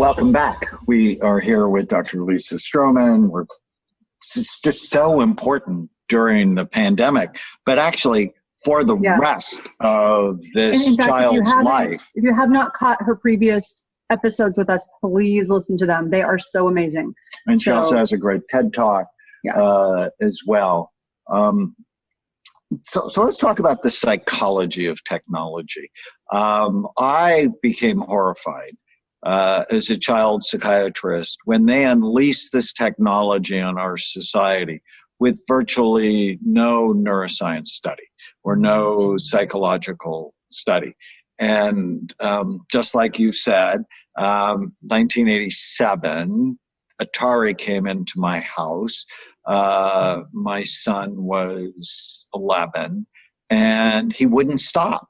welcome back. We are here with Dr. Lisa Strohman. It's just so important during the pandemic, but actually for the rest of this in fact, child's life. If you have not caught her previous episodes with us, please listen to them. They are so amazing. And she also has a great TED Talk as well. So let's talk about the psychology of technology. I became horrified as a child psychiatrist when they unleashed this technology on our society with virtually no neuroscience study or no psychological study. And just like you said, 1987, Atari came into my house. My son was 11, and he wouldn't stop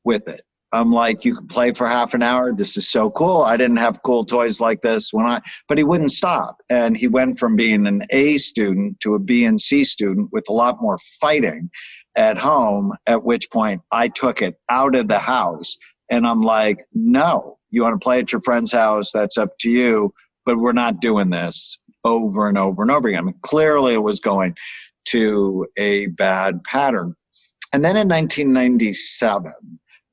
with it. I'm like, you can play for half an hour. This is so cool. I didn't have cool toys like this but he wouldn't stop. And he went from being an A student to a B and C student with a lot more fighting at home, at which point I took it out of the house. And I'm like, no, you want to play at your friend's house? That's up to you. But we're not doing this over and over and over again. I mean, clearly it was going to a bad pattern. And then in 1997,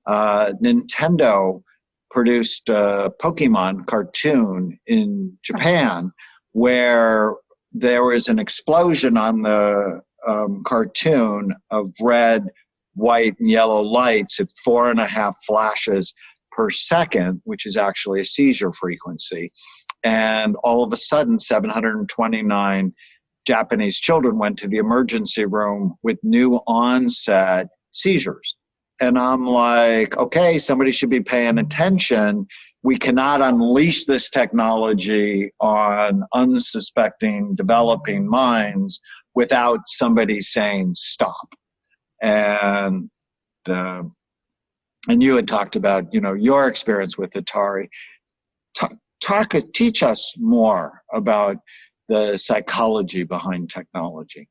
Nintendo produced a Pokemon cartoon in Japan where there was an explosion on the cartoon of red, white, and yellow lights at 4.5 flashes per second, which is actually a seizure frequency. And all of a sudden, 729 Japanese children went to the emergency room with new onset seizures. And I'm like, okay, somebody should be paying attention. We cannot unleash this technology on unsuspecting, developing minds without somebody saying stop. And you had talked about, your experience with Atari. Teach us more about the psychology behind technology.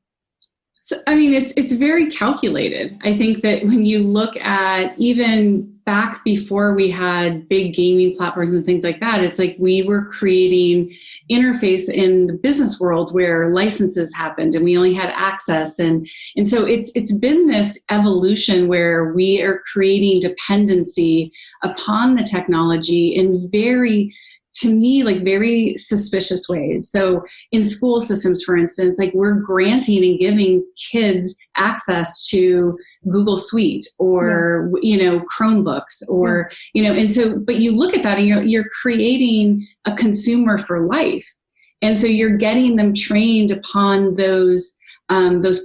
So, I mean, it's very calculated. I think that when you look at even back before we had big gaming platforms and things like that, it's like we were creating interface in the business world where licenses happened and we only had access. And so it's been this evolution where we are creating dependency upon the technology in to me, like very suspicious ways. So in school systems, for instance, like we're granting and giving kids access to Google Suite or, Chromebooks or, and so, but you look at that and you're creating a consumer for life. And so you're getting them trained upon those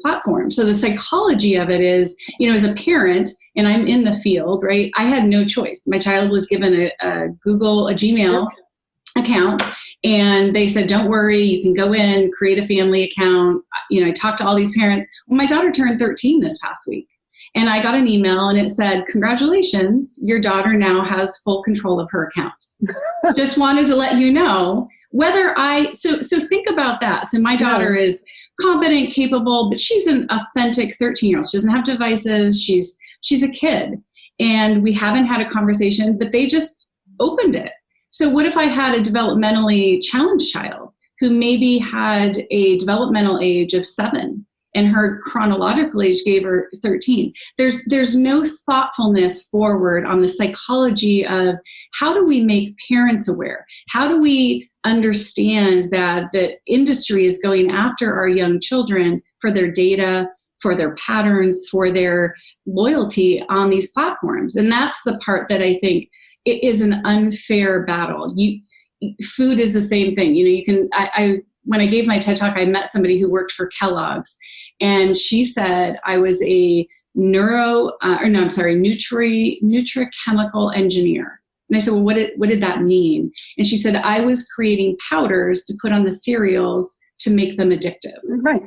platforms. So the psychology of it is, as a parent, and I'm in the field, right? I had no choice. My child was given a Gmail account, and they said, don't worry, you can go in, create a family account. I talked to all these parents. Well, my daughter turned 13 this past week, and I got an email and it said, congratulations, your daughter now has full control of her account. Just wanted to let you know so think about that. So my daughter is competent, capable, but she's an authentic 13-year-old. She doesn't have devices. She's a kid, and we haven't had a conversation, but they just opened it. So what if I had a developmentally challenged child who maybe had a developmental age of 7 and her chronological age gave her 13? There's no thoughtfulness forward on the psychology of how do we make parents aware? How do we understand that the industry is going after our young children for their data, for their patterns, for their loyalty on these platforms? And that's the part that I think it is an unfair battle. Food is the same thing. When I gave my TED Talk, I met somebody who worked for Kellogg's, and she said I was a nutrichemical engineer. And I said, well, what did that mean? And she said, I was creating powders to put on the cereals to make them addictive. Right.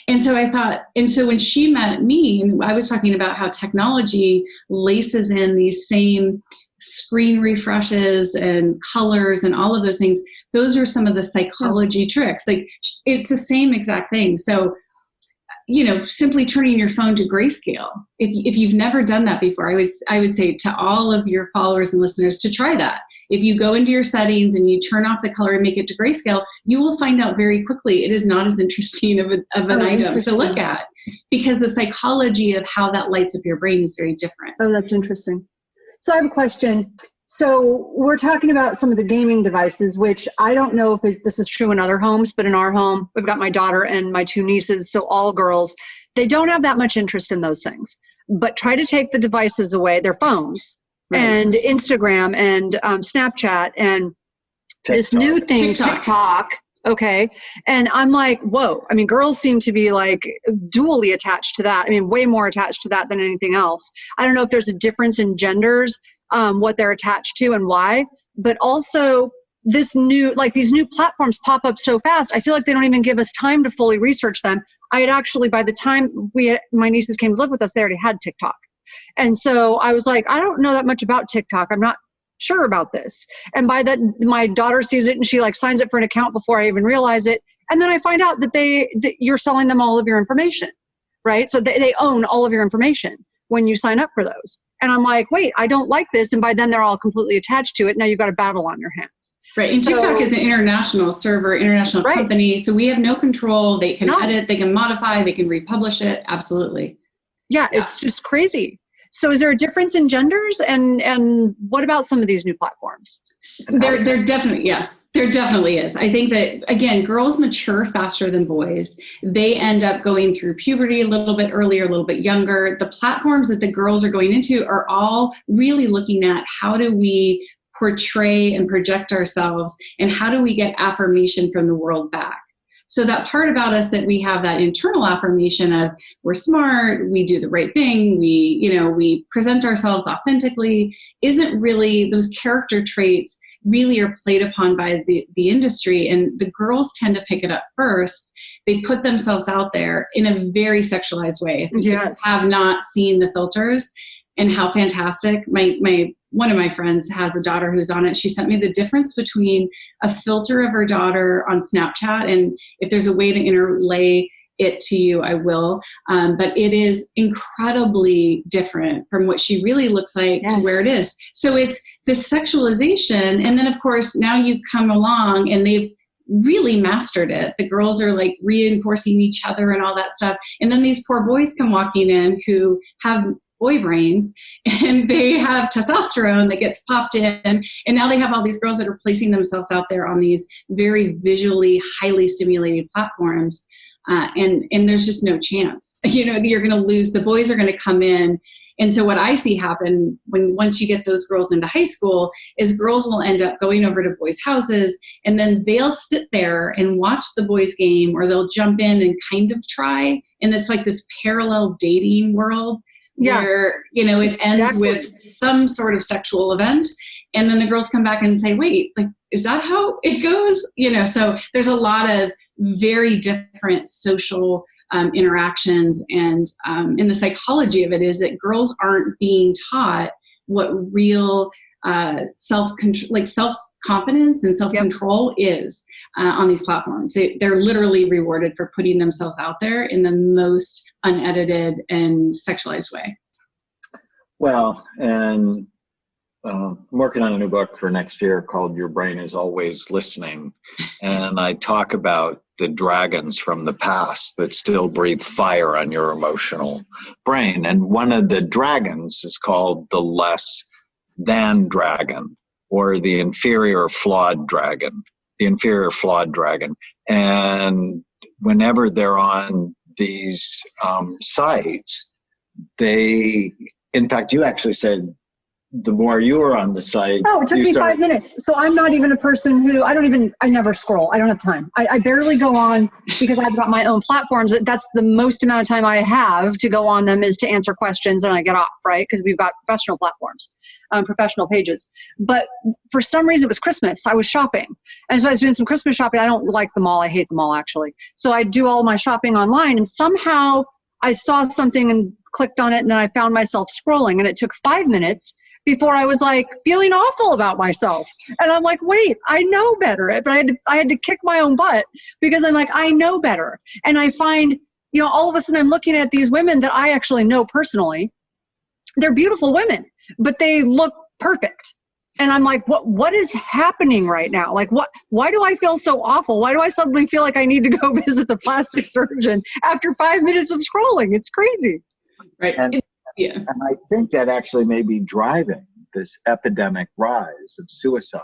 And so I thought, when she met me, I was talking about how technology laces in these same screen refreshes and colors and all of those things. Those are some of the psychology tricks. Like it's the same exact thing. So, simply turning your phone to grayscale. If you've never done that before, I would say to all of your followers and listeners to try that. If you go into your settings and you turn off the color and make it to grayscale, you will find out very quickly it is not as interesting of an item to look at, because the psychology of how that lights up your brain is very different. Oh, that's interesting. So I have a question. So we're talking about some of the gaming devices, which I don't know if this is true in other homes, but in our home, we've got my daughter and my 2 nieces, so all girls. They don't have that much interest in those things, but try to take the devices away, their phones, right, and Instagram and Snapchat and this new thing, TikTok. Okay. And I'm like, whoa. I mean, girls seem to be like dually attached to that. I mean, way more attached to that than anything else. I don't know if there's a difference in genders, what they're attached to and why, but also these new platforms pop up so fast. I feel like they don't even give us time to fully research them. I had actually, by the time my nieces came to live with us, they already had TikTok. And so I was like, I don't know that much about TikTok. I'm not sure about this. And by that, my daughter sees it and she like signs up for an account before I even realize it. And then I find out that you're selling them all of your information, right? So they own all of your information when you sign up for those. And I'm like, wait, I don't like this. And by then they're all completely attached to it. Now you've got a battle on your hands. Right. And TikTok is an international server, international company. So we have no control. They can edit, they can modify, they can republish it. Absolutely. Yeah, it's just crazy. So is there a difference in genders? And what about some of these new platforms? There definitely, there definitely is. I think that, again, girls mature faster than boys. They end up going through puberty a little bit earlier, a little bit younger. The platforms that the girls are going into are all really looking at how do we portray and project ourselves, and how do we get affirmation from the world back. So that part about us that we have that internal affirmation of we're smart, we do the right thing, we present ourselves authentically, isn't really, those character traits really are played upon by the industry, and the girls tend to pick it up first. They put themselves out there in a very sexualized way. Yes. Have not seen the filters and how fantastic. One of my friends has a daughter who's on it. She sent me the difference between a filter of her daughter on Snapchat, and if there's a way to interlay it to you, I will. But it is incredibly different from what she really looks like to where it is. So it's the sexualization. And then, of course, now you come along and they've really mastered it. The girls are like reinforcing each other and all that stuff. And then these poor boys come walking in who have boy brains, and they have testosterone that gets popped in, and now they have all these girls that are placing themselves out there on these very visually highly stimulated platforms, and there's just no chance. You're going to lose. The boys are going to come in, and so what I see happen once you get those girls into high school is girls will end up going over to boys' houses, and then they'll sit there and watch the boys' game, or they'll jump in and kind of try, and it's like this parallel dating world. Where, it ends with some sort of sexual event. And then the girls come back and say, wait, like, is that how it goes? So there's a lot of very different social interactions. And the psychology of it is that girls aren't being taught what real self-confidence and self-control is on these platforms. They're literally rewarded for putting themselves out there in the most unedited and sexualized way. Well, and I'm working on a new book for next year called Your Brain is Always Listening. And I talk about the dragons from the past that still breathe fire on your emotional brain. And one of the dragons is called the less than dragon, or the inferior flawed dragon. The inferior flawed dragon. And whenever they're on these sites, in fact, you actually said the more you were on the site. Oh, it took me 5 minutes. So I'm not even a person who, I never scroll. I don't have time. I barely go on because I've got my own platforms. That's the most amount of time I have to go on them, is to answer questions and I get off, right? Because we've got professional platforms, professional pages. But for some reason, it was Christmas. I was shopping. And so I was doing some Christmas shopping. I don't like the mall. I hate the mall, actually. So I do all my shopping online, and somehow I saw something and clicked on it, and then I found myself scrolling, and it took 5 minutes before I was like feeling awful about myself. And I'm like, wait, I know better. But I had to kick my own butt because I'm like, I know better. And I find, all of a sudden I'm looking at these women that I actually know personally. They're beautiful women, but they look perfect. And I'm like, what is happening right now? Like, why do I feel so awful? Why do I suddenly feel like I need to go visit the plastic surgeon after 5 minutes of scrolling? It's crazy. Right. And, Yeah. and I think that actually may be driving this epidemic rise of suicide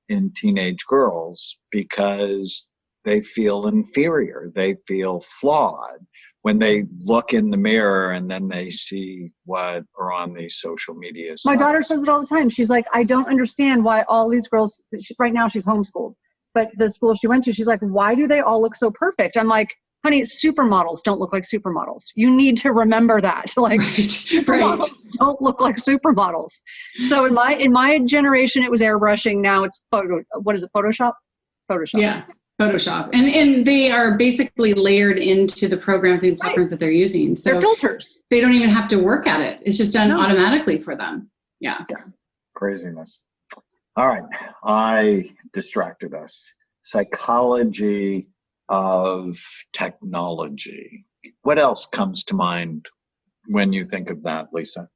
in teenage girls, because they feel inferior. They feel flawed when they look in the mirror and then they see what are on these social media sites. My daughter says it all the time. She's like, I don't understand why all these girls, right now she's homeschooled, but the school she went to, she's like, why do they all look so perfect? I'm like, honey, supermodels don't look like supermodels. You need to remember that. Like, supermodels don't look like supermodels. So in my generation, it was airbrushing. Now it's Photoshop? Photoshop. Yeah, Photoshop. And they are basically layered into the programs and platforms that they're using. So they're filters. They don't even have to work at it. It's just done automatically for them. Yeah. Craziness. All right. I distracted us. Psychology of technology. What else comes to mind when you think of that, Lisa?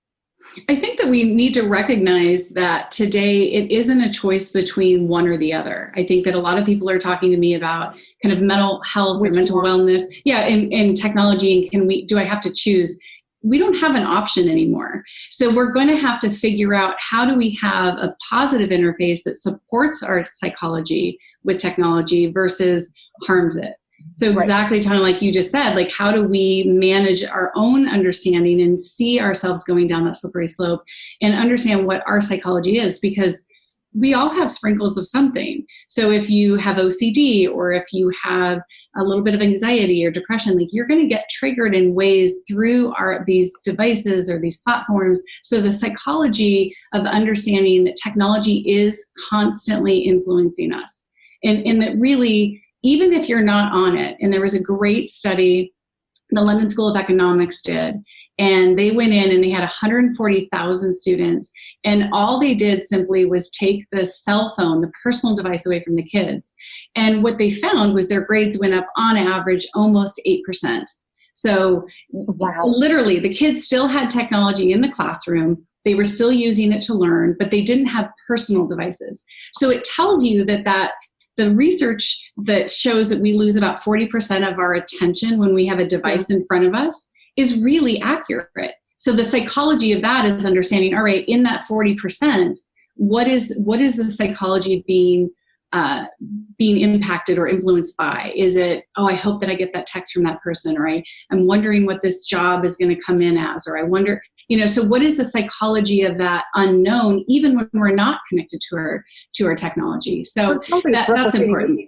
I think that we need to recognize that today it isn't a choice between one or the other. I think that a lot of people are talking to me about kind of mental health or mental wellness. Yeah, and technology, and do I have to choose? We don't have an option anymore. So we're going to have to figure out, how do we have a positive interface that supports our psychology with technology versus harms it? So exactly, Tana, like you just said, like, how do we manage our own understanding and see ourselves going down that slippery slope and understand what our psychology is? Because we all have sprinkles of something. So if you have OCD, or if you have a little bit of anxiety or depression, like, you're going to get triggered in ways through these devices or these platforms. So the psychology of understanding that technology is constantly influencing us, and that really, even if you're not on it, and there was a great study the London School of Economics did, and they went in and they had 140,000 students, and all they did simply was take the cell phone, the personal device, away from the kids. And what they found was their grades went up on average almost 8%. So literally, the kids still had technology in the classroom. They were still using it to learn, but they didn't have personal devices. So it tells you that the research that shows that we lose about 40% of our attention when we have a device in front of us is really accurate. So the psychology of that is understanding, all right, in that 40%, what is the psychology being impacted or influenced by? Is it, I hope that I get that text from that person, or I'm wondering what this job is going to come in as, or I wonder, so what is the psychology of that unknown, even when we're not connected to our technology? So that's important.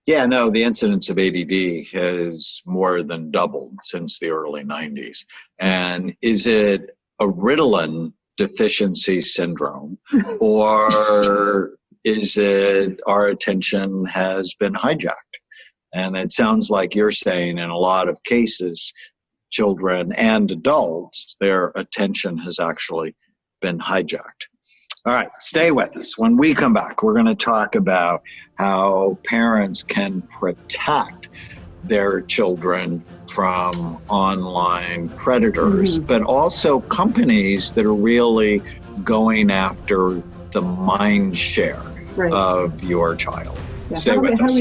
Yeah, no, the incidence of ADD has more than doubled since the early 90s. And is it a Ritalin deficiency syndrome, or is it our attention has been hijacked? And it sounds like you're saying in a lot of cases, children and adults, their attention has actually been hijacked. All right, stay with us. When we come back, we're going to talk about how parents can protect their children from online predators, but also companies that are really going after the mind share of your child. Yeah. Stay with us.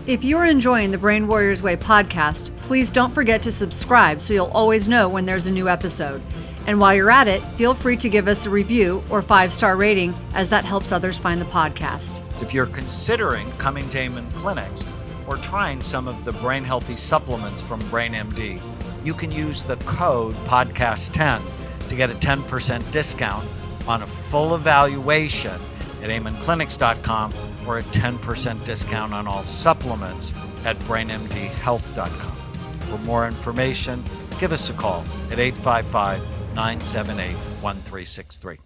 If you're enjoying the Brain Warriors Way podcast, please don't forget to subscribe so you'll always know when there's a new episode. And while you're at it, feel free to give us a review or 5-star rating, as that helps others find the podcast. If you're considering coming to Amen Clinics or trying some of the brain healthy supplements from BrainMD, you can use the code podcast10 to get a 10% discount on a full evaluation at amenclinics.com, or a 10% discount on all supplements at brainmdhealth.com. For more information, give us a call at 855-978-1363.